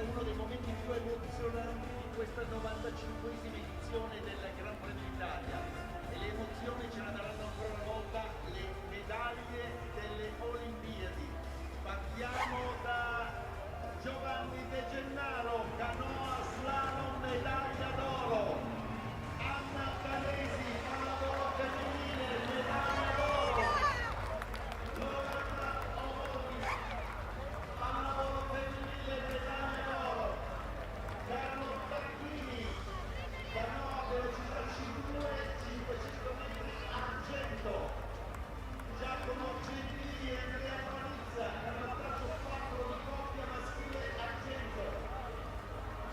uno dei momenti più emozionanti di questa 95esima edizione del Gran Premio d'Italia e le emozioni ce la daranno ancora una volta le medaglie delle Olimpiadi. Partiamo da Giovanni De Gennaro, canoa slalom medaglia d'oro. Anna Canesi, pallavolo femminile, medaglia d'oro. Lorena Omori, pallavolo femminile, medaglia d'oro. Carlo Tacchini, canoa velocità C2, 500 metri, argento. Giacomo Gentili e Andrea Panizza, canottaggio 4 di coppia maschile, argento.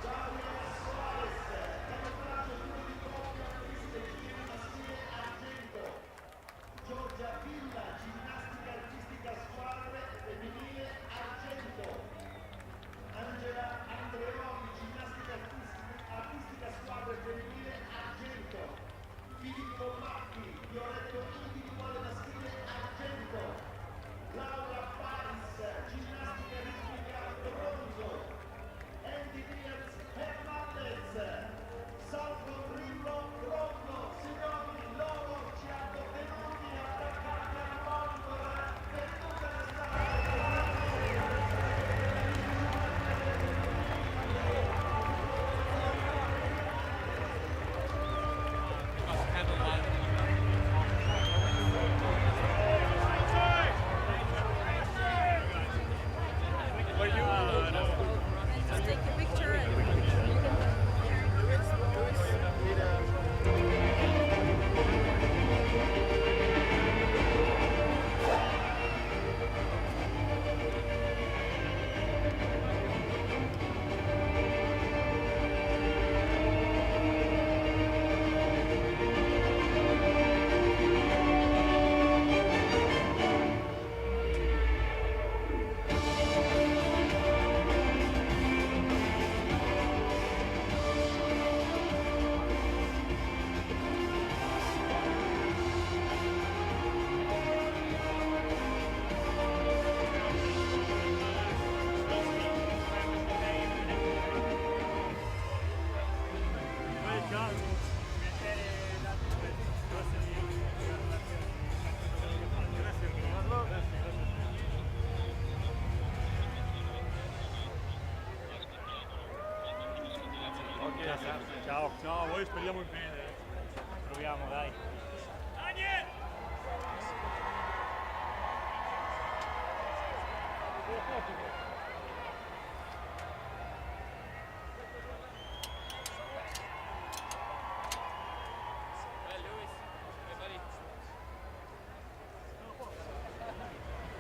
Daria Suarez, canottaggio 2 di coppia piste giri maschile, argento. Giorgia Villa, ginnastica artistica squadre femminile, argento. Angela Andreoli, ginnastica artistica squadre femminile, argento. Filippo Macchi, fioretto individuale maschile, argento. Laura Paris, ginnastica ritmica, bronzo. Andy Diaz Hernandez, salto Grillo, bronzo. Signori, loro ci hanno tenuti attaccati al monitor per tutte le strade. Just take a picture and Ciao. Ciao, voi speriamo bene. Proviamo, dai. Daniel!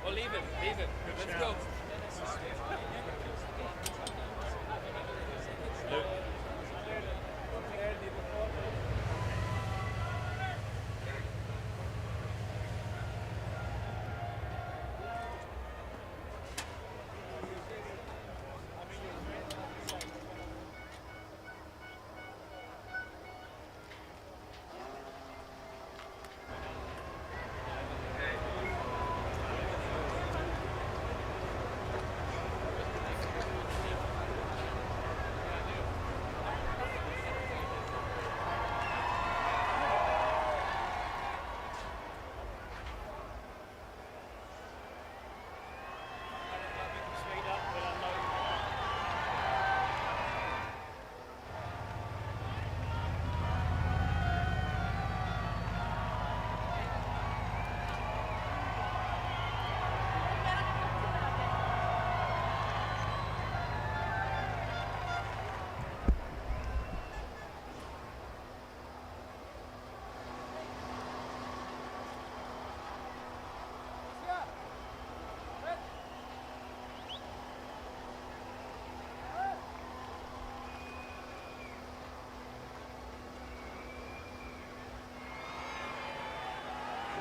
Well, leave him. Let's go.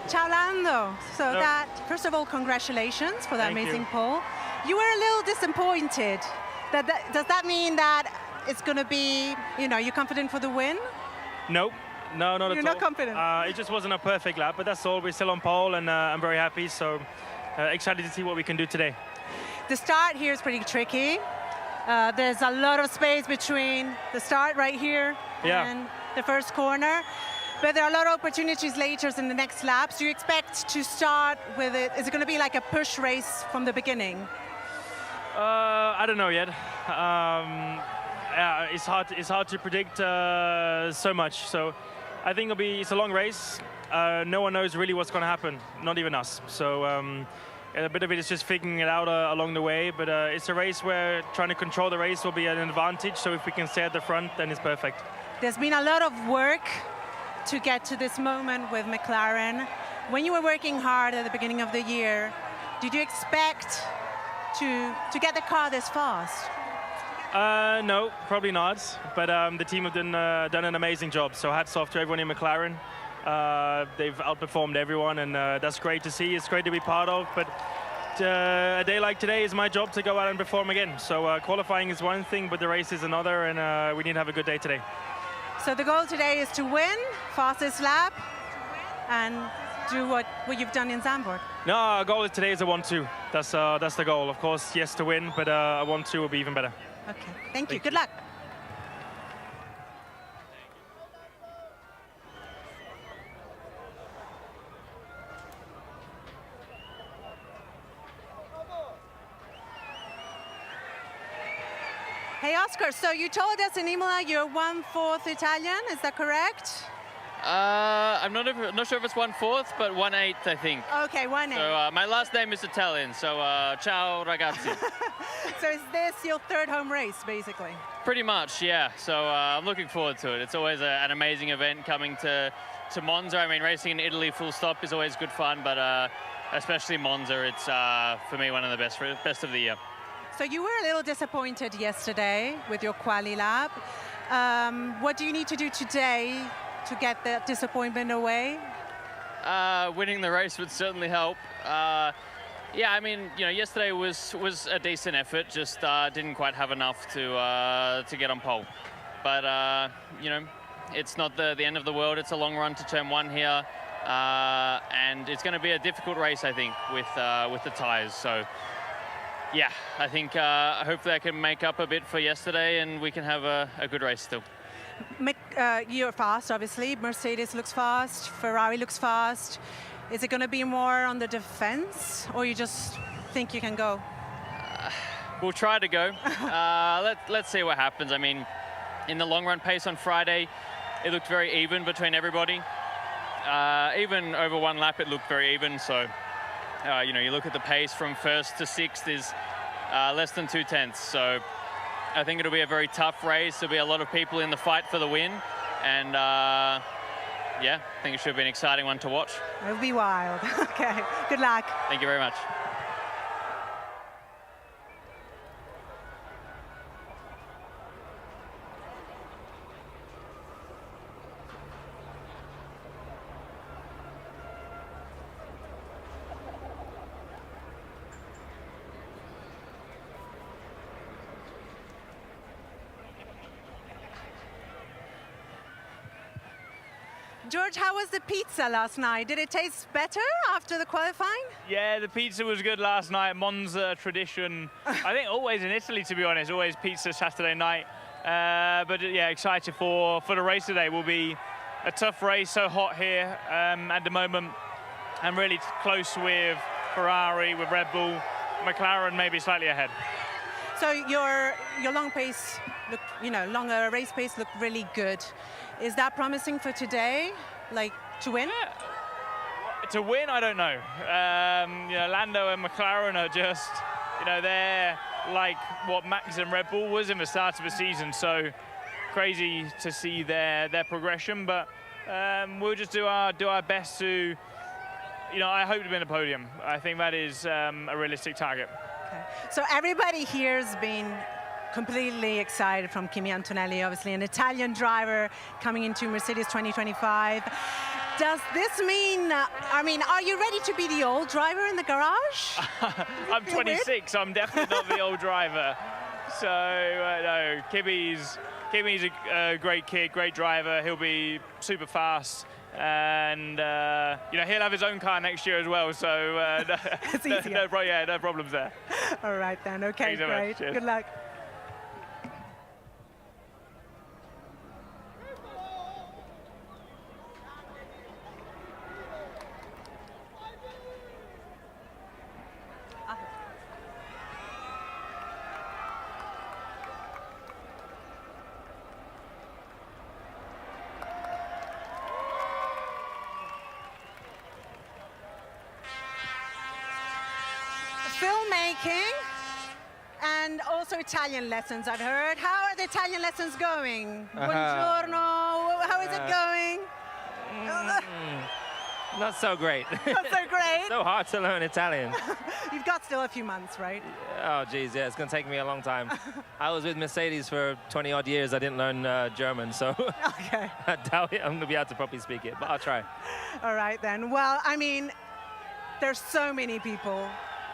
Ciao Lando. So Hello. that, first of all, congratulations for that Thank amazing you. pole. You were a little disappointed. Does that mean that it's going to be, you're confident for the win? Nope. No, not at all. You're not confident? It just wasn't a perfect lap, but that's all. We're still on pole, and I'm very happy. So excited to see what we can do today. The start here is pretty tricky. There's a lot of space between the start right here and the first corner. But there are a lot of opportunities later in the next laps. Do you expect to start with it? Is it going to be like a push race from the beginning? I don't know yet. Yeah, it's hard to predict so much. So I think it's a long race. No one knows really what's going to happen, not even us. So a bit of it is just figuring it out along the way. But it's a race where trying to control the race will be an advantage. So if we can stay at the front, then it's perfect. There's been a lot of work to get to this moment with McLaren. When you were working hard at the beginning of the year, did you expect to get the car this fast? No, probably not. But the team have done an amazing job. So hats off to everyone in McLaren. They've outperformed everyone, and that's great to see. It's great to be part of. But a day like today is my job to go out and perform again. So qualifying is one thing, but the race is another, and we need to have a good day today. So the goal today is to win, fastest lap, and do what you've done in Zandvoort. No, our goal today is a 1-2. That's the goal. Of course, yes to win, but a 1-2 will be even better. Okay, thank you. Good luck. Hey, Oscar, so you told us in Imola you're 1/4 Italian, is that correct? I'm not sure if it's 1/4, but 1/8, I think. Okay, 1/8. So my last name is Italian, so ciao ragazzi. So is this your third home race, basically? Pretty much, yeah. So I'm looking forward to it. It's always an amazing event coming to Monza. I mean, racing in Italy full stop is always good fun, but especially Monza, it's for me one of the best of the year. So you were a little disappointed yesterday with your quali lap. What do you need to do today to get that disappointment away? Winning the race would certainly help. Yeah, I mean, yesterday was a decent effort. Just didn't quite have enough to get on pole. But it's not the end of the world. It's a long run to turn 1 here, and it's going to be a difficult race, I think, with the tyres. So. Yeah, I think hopefully I can make up a bit for yesterday and we can have a good race still. You're fast, obviously. Mercedes looks fast, Ferrari looks fast. Is it going to be more on the defense, or you just think you can go? We'll try to go. Let's see what happens. I mean, in the long run pace on Friday, it looked very even between everybody. Even over 1 lap, it looked very even, so... you look at the pace from 1st to 6th is less than 2/10. So I think it'll be a very tough race. There'll be a lot of people in the fight for the win. And yeah, I think it should be an exciting one to watch. It'll be wild. Okay, good luck. Thank you very much. George, how was the pizza last night? Did it taste better after the qualifying? Yeah, the pizza was good last night. Monza tradition. I think always in Italy, to be honest, always pizza Saturday night. But yeah, excited for the race today. Will be a tough race, so hot here at the moment. I'm really close with Ferrari, with Red Bull. McLaren maybe slightly ahead. So your long pace, longer race pace looked really good. Is that promising for today, like to win? Yeah. To win, I don't know. Lando and McLaren are just, they're like what Max and Red Bull was in the start of the season. So crazy to see their progression, but we'll just do our best to, I hope to win the podium. I think that is a realistic target. Okay. So everybody here has been completely excited from Kimi Antonelli, obviously an Italian driver coming into Mercedes 2025. Does this mean, are you ready to be the old driver in the garage? I'm 26, so I'm definitely not the old driver. So, no, Kimi's a great kid, great driver. He'll be super fast. And, he'll have his own car next year as well. So, no problems there. All right, then. Okay, great. Good luck. speaking, and also Italian lessons, I've heard. How are the Italian lessons going? Buongiorno, how is it going? Not so great. Not so great. So hard to learn Italian. You've got still a few months, right? Oh, geez, yeah, it's going to take me a long time. I was with Mercedes for 20-odd years. I didn't learn German, so Okay. I doubt I'm going to be able to properly speak it, but I'll try. All right, then. Well, I mean, there's so many people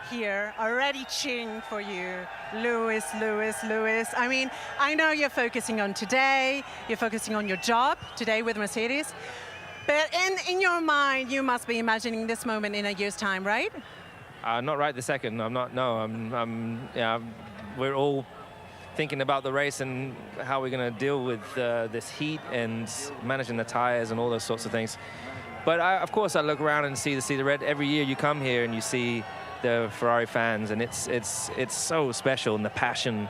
here already cheering for you. Lewis, Lewis, Lewis. I mean, I know you're focusing on today. You're focusing on your job today with Mercedes. But in your mind, you must be imagining this moment in a year's time, right? Not right this second. I'm not. No, yeah, we're all thinking about the race and how we're going to deal with this heat and managing the tires and all those sorts of things. But of course, I look around and see the red. Every year you come here and you see the Ferrari fans, and it's so special, and the passion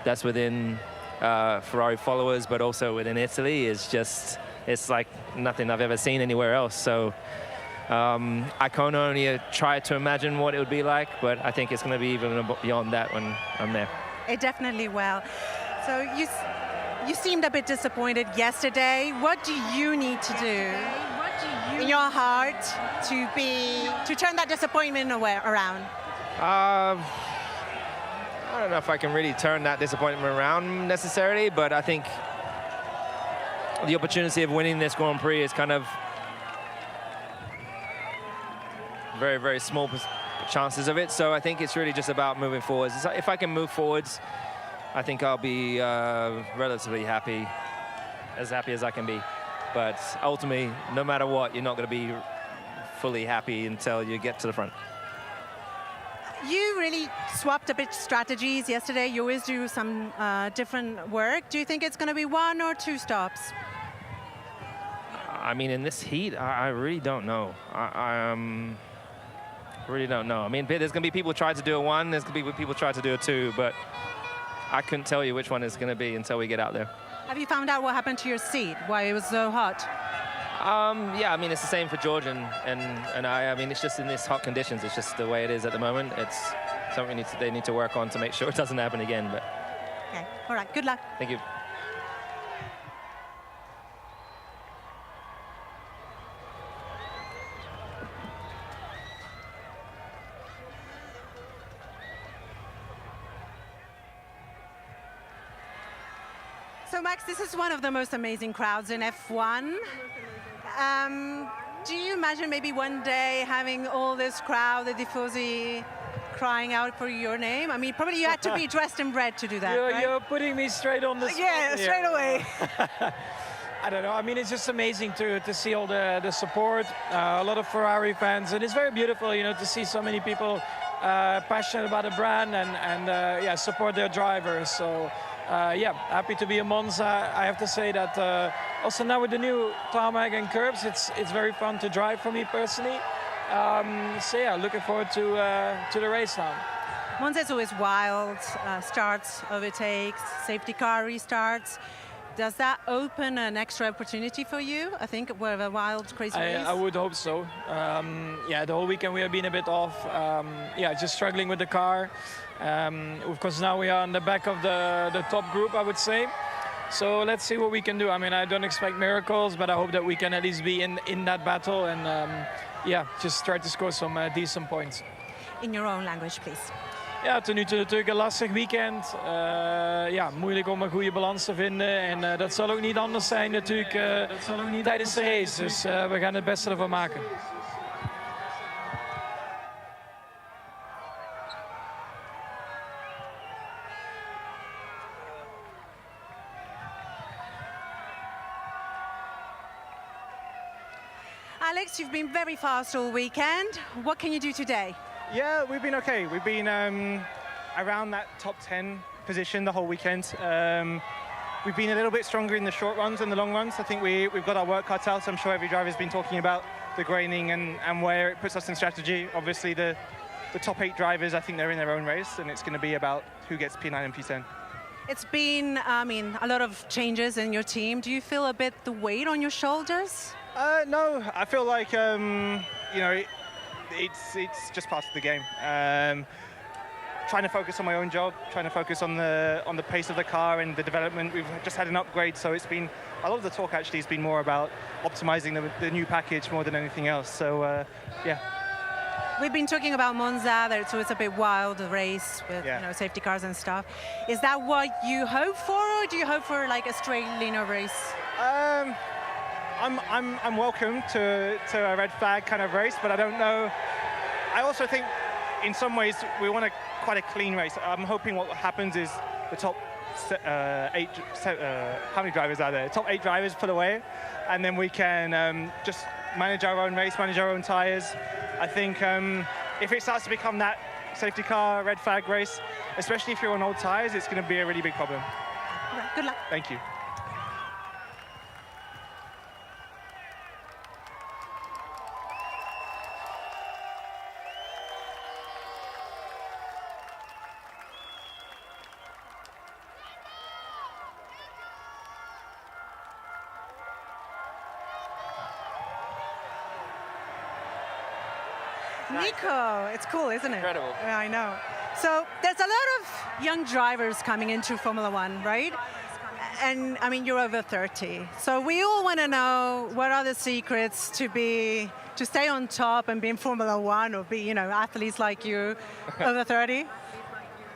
that's within Ferrari followers, but also within Italy is just. It's like nothing I've ever seen anywhere else. So I can only try to imagine what it would be like, but I think it's going to be even beyond that when I'm there. It definitely will. So you seemed a bit disappointed yesterday. What do you need to do in your heart to turn that disappointment around? I don't know if I can really turn that disappointment around necessarily, but I think the opportunity of winning this Grand Prix is kind of very, very small chances of it. So I think it's really just about moving forwards. If I can move forwards, I think I'll be relatively happy as I can be. But ultimately, no matter what, you're not going to be fully happy until you get to the front. You really swapped a bit strategies yesterday. You always do some different work. Do you think it's going to be 1 or 2 stops? I mean, in this heat, I really don't know. I really don't know. I mean, there's going to be people try to do a 1, there's going to be people try to do a 2, but I couldn't tell you which one it's going to be until we get out there. Have you found out what happened to your seat, why it was so hot? Yeah, I mean, it's the same for George and I. I mean, it's just in these hot conditions. It's just the way it is at the moment. It's something they need to work on to make sure it doesn't happen again. But okay, all right, good luck. Thank you. So Max, this is one of the most amazing crowds in F1. Do you imagine maybe one day having all this crowd, the Tifosi, crying out for your name? I mean, probably you had to be dressed in red to do that, right? You're putting me straight on the spot. Yeah, straight away. I don't know. I mean, it's just amazing to see all the support, a lot of Ferrari fans, and it's very beautiful, you know, to see so many people passionate about the brand and yeah, support their drivers. So. Yeah, happy to be in Monza. I have to say that also now with the new tarmac and curbs, it's very fun to drive for me personally. So yeah, looking forward to the race now. Monza is always wild, starts, overtakes, safety car restarts. Does that open an extra opportunity for you? I think with a wild, crazy race. I would hope so. Yeah, the whole weekend we have been a bit off. Yeah, just struggling with the car. Of course, now we are on the back of the top group, I would say. So let's see what we can do. I mean, I don't expect miracles, but I hope that we can at least be in that battle and yeah, just try to score some decent points. In your own language, please. Ja, tot nu toe natuurlijk een lastig weekend. Ja, moeilijk om een goede balans te vinden. En dat zal ook niet anders zijn natuurlijk tijdens de race. Dus we gaan het beste ervan maken. Alex, you've been very fast all weekend. What can you do today? Yeah, we've been okay. We've been around that top 10 position the whole weekend. We've been a little bit stronger in the short runs than the long runs. I think we've got our work cut out. I'm sure every driver's been talking about the graining and where it puts us in strategy. Obviously, the top 8 drivers, I think they're in their own race, and it's going to be about who gets P9 and P10. It's been, I mean, a lot of changes in your team. Do you feel a bit the weight on your shoulders? No, I feel like, you know, it's just part of the game. trying to focus on my own job, trying to focus on the pace of the car and the development. We've just had an upgrade, so it's been a lot of the talk actually has been more about optimizing the new package more than anything else. So yeah. We've been talking about Monza, that it's always a bit wild, a race with safety cars and stuff. Is that what you hope for, or do you hope for like a straight linear race? I'm welcome to a red flag kind of race, but I don't know. I also think in some ways we want quite a clean race. I'm hoping what happens is the top how many drivers are there? Top 8 drivers pull away, and then we can just manage our own race, manage our own tires. I think if it starts to become that safety car red flag race, especially if you're on old tires, it's going to be a really big problem. Right, good luck. Thank you. Nico, it's cool, isn't it? Incredible. Yeah, I know. So there's a lot of young drivers coming into Formula One, right? And I mean, you're over 30. So we all want to know what are the secrets to stay on top and be in Formula One, or be, athletes like you over 30?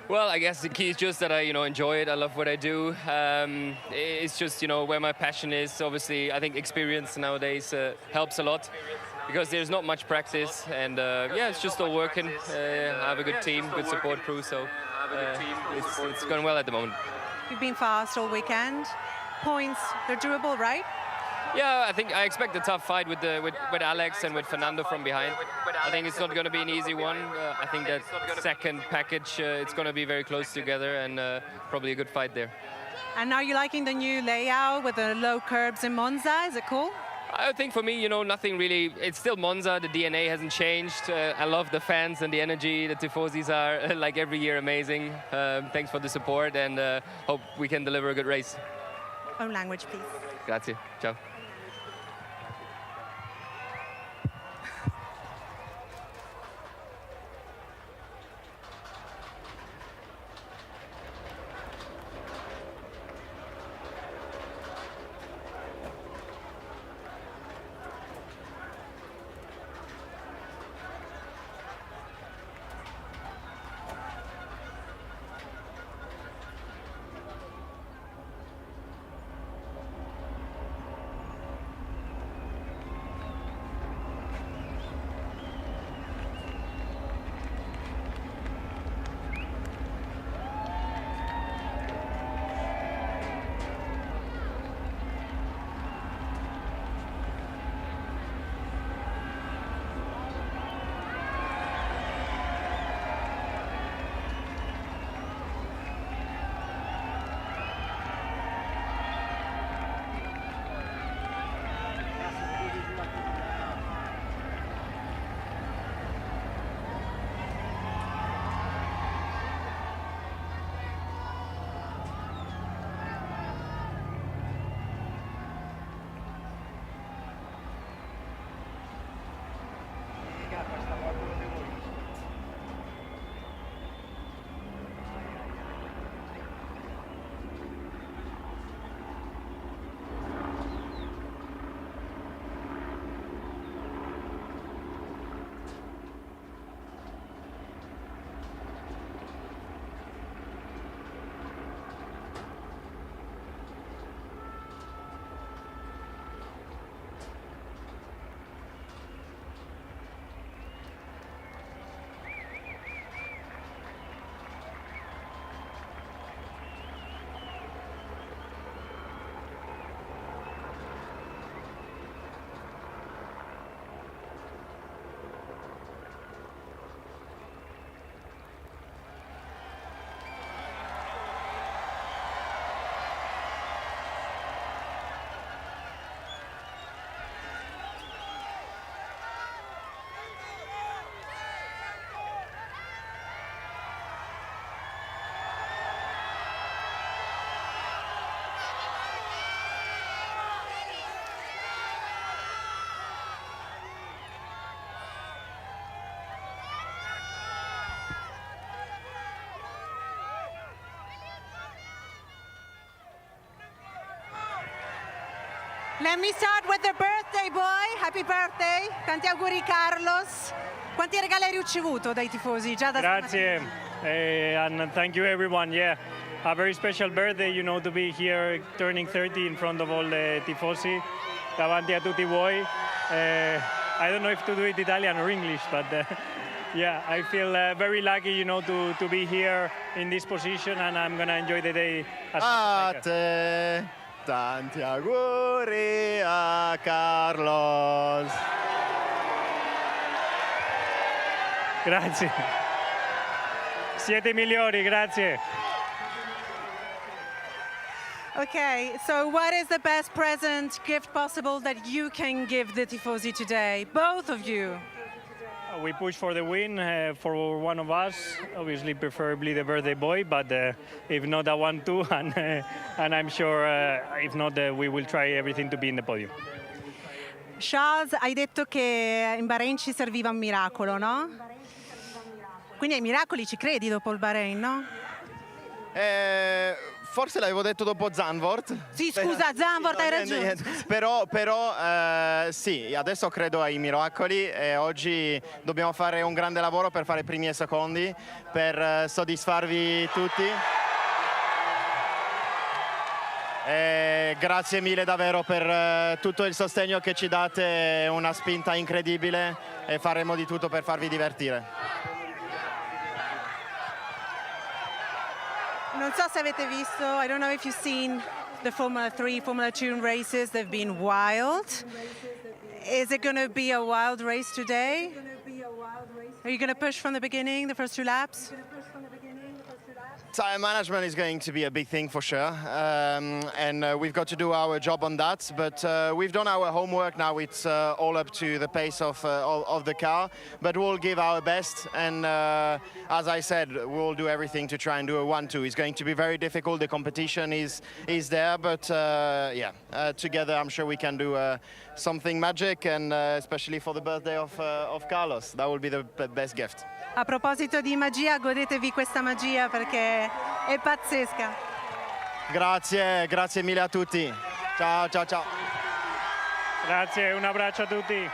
Well, I guess the key is just that I, enjoy it. I love what I do. It's just, where my passion is. Obviously, I think experience nowadays helps a lot, because there's not much practice, and it's just all working. I have a good team, good support crew, so it's going well at the moment. You've been fast all weekend. Points, they're doable, right? Yeah, I expect a tough fight with Alex and with Fernando from behind. I think it's not going to be an easy one. I think that second package, it's going to be very close together, and probably a good fight there. And are you liking the new layout with the low curbs in Monza? Is it cool? I think for me, nothing really. It's still Monza. The DNA hasn't changed. I love the fans and the energy. The Tifosis are, like every year, amazing. Thanks for the support, and hope we can deliver a good race. Own language, please. Grazie. Ciao. Let me start with the birthday boy. Happy birthday. Tanti auguri Carlos. Quanti regali hai ricevuto dai tifosi già da Grazie, and thank you everyone. Yeah, a very special birthday, you know, to be here turning 30 in front of all the tifosi, davanti a tutti voi. I don't know if to do it Italian or English, but yeah, I feel very lucky, you know, to be here in this position, and I'm gonna enjoy the day as much as I can. Tanti auguri a Carlos. Grazie. Siete migliori, grazie. Okay, so what is the best present gift possible that you can give the tifosi today? Both of you. We push for the win for one of us, obviously preferably the birthday boy, but if not, I want to, and I'm sure if not, we will try everything to be in the podium. Charles, hai detto che in Bahrain ci serviva un miracolo, no? Quindi ai miracoli ci credi dopo il Bahrain, no? Forse l'avevo detto dopo Zandvoort. Sì, scusa, Zandvoort, hai ragione. Però sì, adesso credo ai miracoli e oggi dobbiamo fare un grande lavoro per fare primi e secondi, per soddisfarvi tutti. Grazie mille davvero per tutto il sostegno che ci date, una spinta incredibile e faremo di tutto per farvi divertire. Non so se avete visto, I don't know if you've seen the Formula 3, Formula 2 races, they've been wild. Is it going to be a wild race today? Are you going to push from the beginning, the first 2 laps? Tire management is going to be a big thing for sure, and we've got to do our job on that. But we've done our homework. Now it's all up to the pace of the car. But we'll give our best, and as I said, we'll do everything to try and do a 1-2. It's going to be very difficult. The competition is there, but yeah, together I'm sure we can do something magic, and especially for the birthday of Carlos, that will be the best gift. A proposito di magia, godetevi questa magia perché è pazzesca. Grazie mille a tutti. Ciao, ciao, ciao. Grazie, un abbraccio a tutti.